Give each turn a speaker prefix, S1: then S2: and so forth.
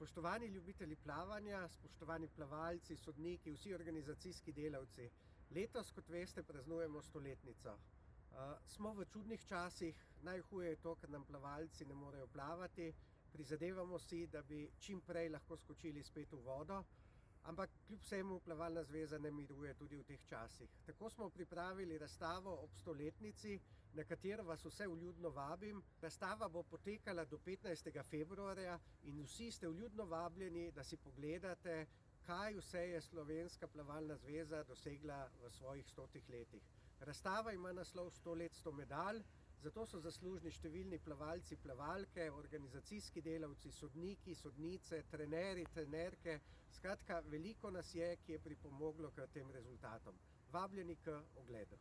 S1: Spoštovani ljubitelji plavanja, spoštovani plavalci, sodniki, vsi organizacijski delavci. Letos, kot veste, praznujemo stoletnico. Smo v čudnih časih, najhuje je to, ker nam plavalci ne morejo plavati. Prizadevamo si, da bi čim prej lahko skočili spet v vodo, ampak kljub vsemu Plavalna zveza ne miruje tudi v teh časih. Tako smo pripravili razstavo ob stoletnici, na katero vas vse vljudno vabim. Razstava bo potekala do 15. februarja in vsi ste vljudno vabljeni, da si pogledate, kaj vse je Slovenska plavalna zveza dosegla v svojih 100 letih. Razstava ima naslov 100 let 100 medalj, zato so zaslužni številni plavalci, plavalke, organizacijski delavci, sodniki, sodnice, trenerji, trenerke. Skratka, veliko nas je, ki je pripomoglo k tem rezultatom. Vabljeni k ogledu.